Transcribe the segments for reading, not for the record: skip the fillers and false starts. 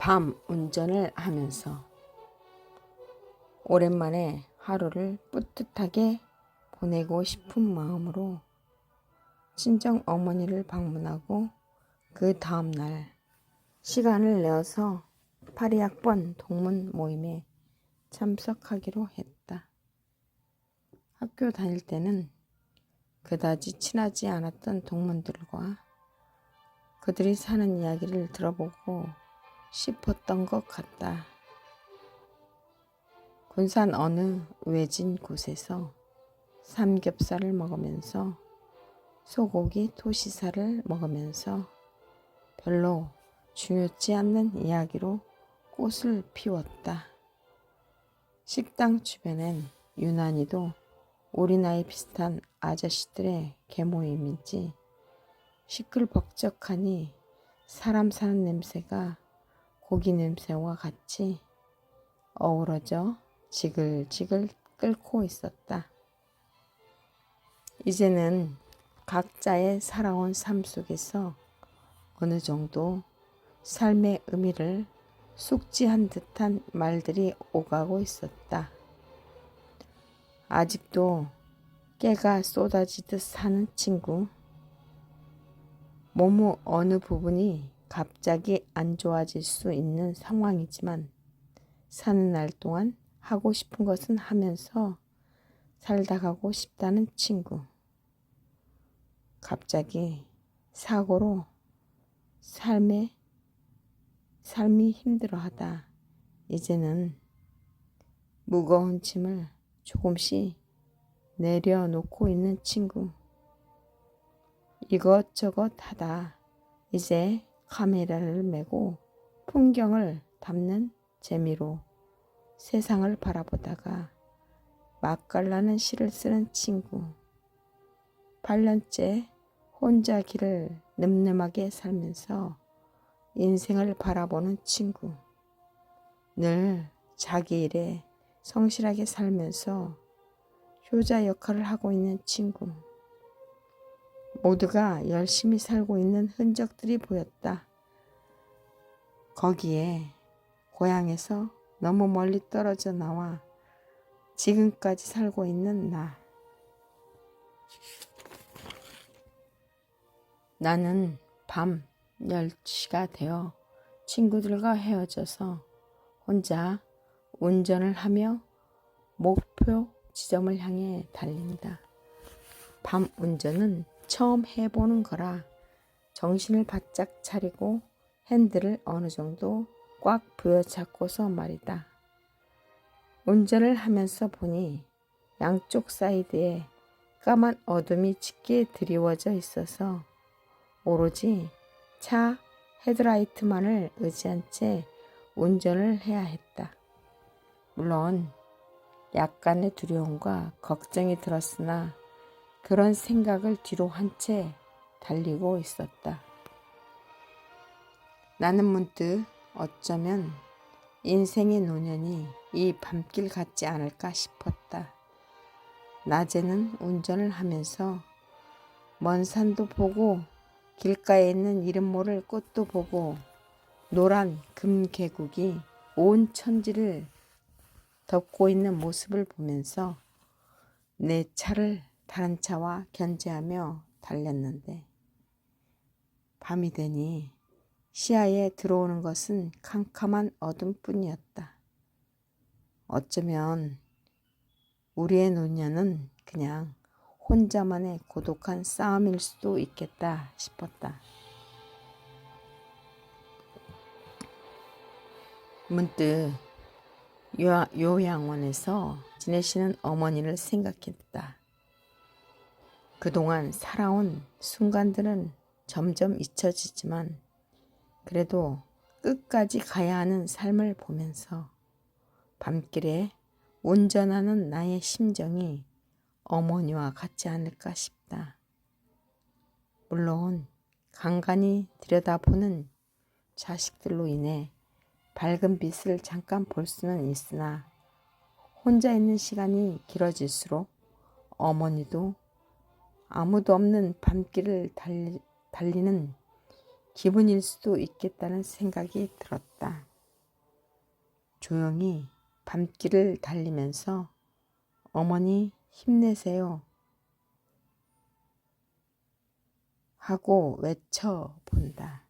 밤 운전을 하면서 오랜만에 하루를 뿌듯하게 보내고 싶은 마음으로 친정 어머니를 방문하고 그 다음날 시간을 내어서 파리학번 동문 모임에 참석하기로 했다. 학교 다닐 때는 그다지 친하지 않았던 동문들과 그들이 사는 이야기를 들어보고 싶었던 것 같다. 군산 어느 외진 곳에서 삼겹살을 먹으면서 소고기 토시살을 먹으면서 별로 중요치 않는 이야기로 꽃을 피웠다. 식당 주변엔 유난히도 우리 나이 비슷한 아저씨들의 개모임이지 시끌벅적하니 사람 사는 냄새가 고기 냄새와 같이 어우러져 지글지글 끓고 있었다. 이제는 각자의 살아온 삶 속에서 어느 정도 삶의 의미를 숙지한 듯한 말들이 오가고 있었다. 아직도 깨가 쏟아지듯 사는 친구, 몸의 어느 부분이 갑자기 안 좋아질 수 있는 상황이지만 사는 날 동안 하고 싶은 것은 하면서 살다 가고 싶다는 친구. 갑자기 사고로 삶이 힘들어하다. 이제는 무거운 짐을 조금씩 내려놓고 있는 친구. 이것저것 하다 이제 카메라를 메고 풍경을 담는 재미로 세상을 바라보다가 맛깔나는 시를 쓰는 친구. 8년째 혼자 길을 늠름하게 살면서 인생을 바라보는 친구. 늘 자기 일에 성실하게 살면서 효자 역할을 하고 있는 친구. 모두가 열심히 살고 있는 흔적들이 보였다. 거기에 고향에서 너무 멀리 떨어져 나와 지금까지 살고 있는 나. 나는 밤 10시가 되어 친구들과 헤어져서 혼자 운전을 하며 목표 지점을 향해 달린다. 밤 운전은 처음 해보는 거라 정신을 바짝 차리고 핸들을 어느 정도 꽉 부여잡고서 말이다. 운전을 하면서 보니 양쪽 사이드에 까만 어둠이 짙게 드리워져 있어서 오로지 차 헤드라이트만을 의지한 채 운전을 해야 했다. 물론 약간의 두려움과 걱정이 들었으나 그런 생각을 뒤로 한 채 달리고 있었다. 나는 문득 어쩌면 인생의 노년이 이 밤길 같지 않을까 싶었다. 낮에는 운전을 하면서 먼 산도 보고 길가에 있는 이름 모를 꽃도 보고 노란 금계국이 온 천지를 덮고 있는 모습을 보면서 내 차를 다른 차와 견제하며 달렸는데 밤이 되니 시야에 들어오는 것은 캄캄한 어둠뿐이었다. 어쩌면 우리의 노년은 그냥 혼자만의 고독한 싸움일 수도 있겠다 싶었다. 문득 요양원에서 지내시는 어머니를 생각했다. 그동안 살아온 순간들은 점점 잊혀지지만 그래도 끝까지 가야 하는 삶을 보면서 밤길에 운전하는 나의 심정이 어머니와 같지 않을까 싶다. 물론 간간히 들여다보는 자식들로 인해 밝은 빛을 잠깐 볼 수는 있으나 혼자 있는 시간이 길어질수록 어머니도 아무도 없는 밤길을 달리는 기분일 수도 있겠다는 생각이 들었다. 조용히 밤길을 달리면서 어머니 힘내세요 하고 외쳐본다.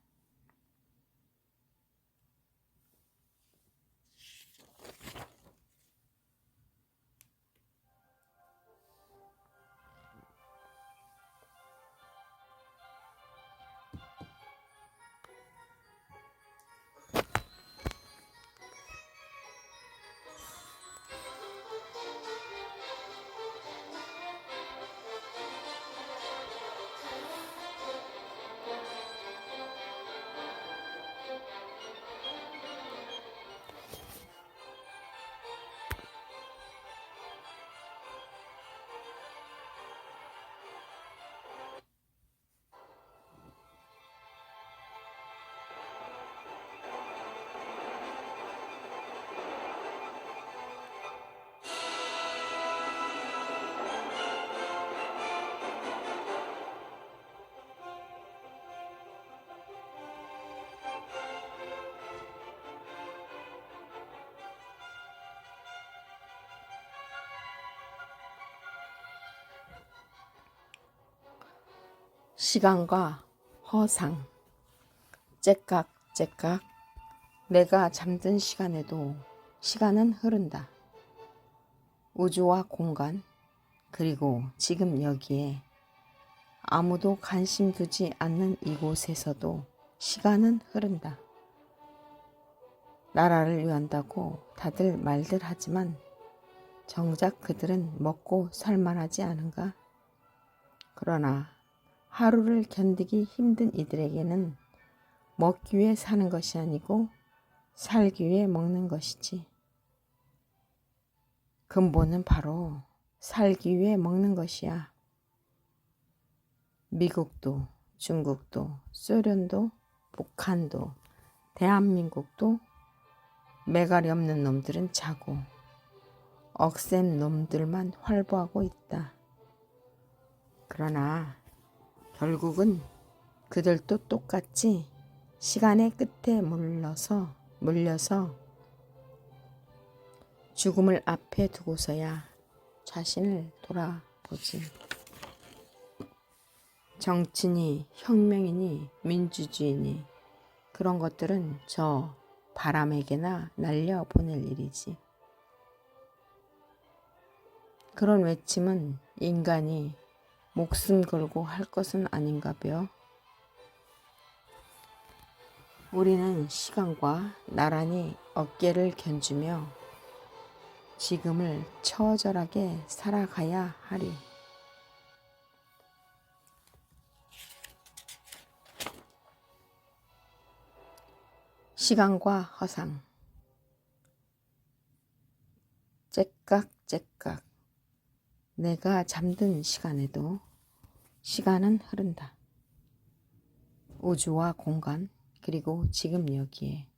시간과 허상. 째깍째깍. 내가 잠든 시간에도 시간은 흐른다. 우주와 공간, 그리고 지금 여기에 아무도 관심 두지 않는 이곳에서도 시간은 흐른다. 나라를 위한다고 다들 말들 하지만 정작 그들은 먹고 살만하지 않은가? 그러나 하루를 견디기 힘든 이들에게는 먹기 위해 사는 것이 아니고 살기 위해 먹는 것이지. 근본은 바로 살기 위해 먹는 것이야. 미국도, 중국도, 소련도, 북한도, 대한민국도 매갈이 없는 놈들은 자고 억센 놈들만 활보하고 있다. 그러나 결국은 그들도 똑같이 시간의 끝에 물려서 죽음을 앞에 두고서야 자신을 돌아보지. 정치니 혁명이니 민주주의니 그런 것들은 저 바람에게나 날려보낼 일이지. 그런 외침은 인간이 목숨 걸고 할 것은 아닌가벼. 우리는 시간과 나란히 어깨를 견주며 지금을 처절하게 살아가야 하리. 시간과 허상. 째깍째깍. 내가 잠든 시간에도 시간은 흐른다. 우주와 공간, 그리고 지금 여기에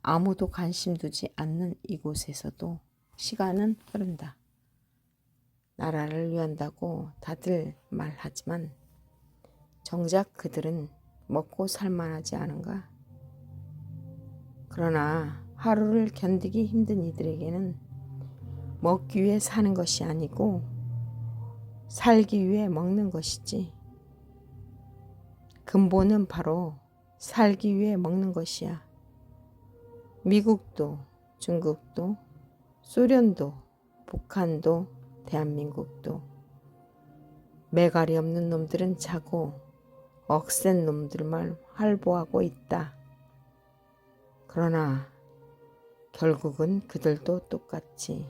아무도 관심 두지 않는 이곳에서도 시간은 흐른다. 나라를 위한다고 다들 말하지만 정작 그들은 먹고 살만하지 않은가? 그러나 하루를 견디기 힘든 이들에게는 먹기 위해 사는 것이 아니고 살기 위해 먹는 것이지. 근본은 바로 살기 위해 먹는 것이야. 미국도, 중국도, 소련도, 북한도, 대한민국도 매갈이 없는 놈들은 자고 억센 놈들만 활보하고 있다. 그러나 결국은 그들도 똑같이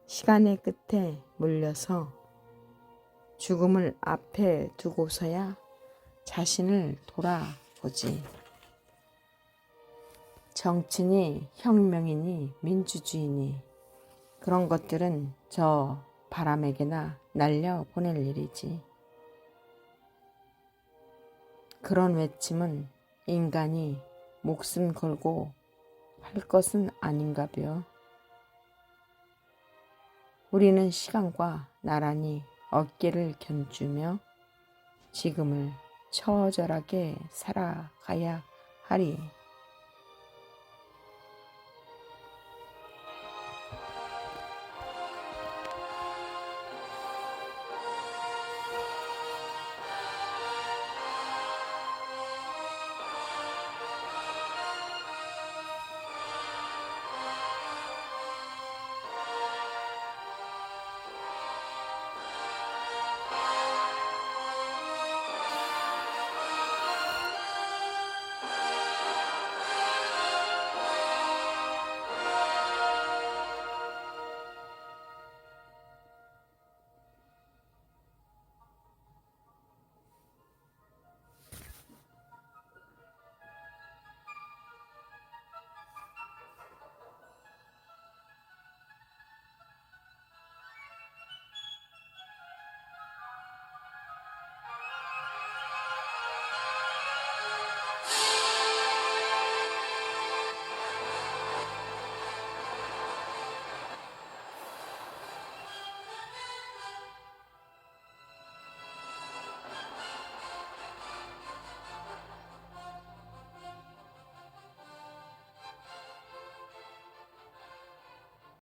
시간의 끝에 물려서 죽음을 앞에 두고서야 자신을 돌아보지. 정치니 혁명이니 민주주의니 그런 것들은 저 바람에게나 날려보낼 일이지. 그런 외침은 인간이 목숨 걸고 할 것은 아닌가벼. 우리는 시간과 나란히 어깨를 견주며 지금을 처절하게 살아가야 하리.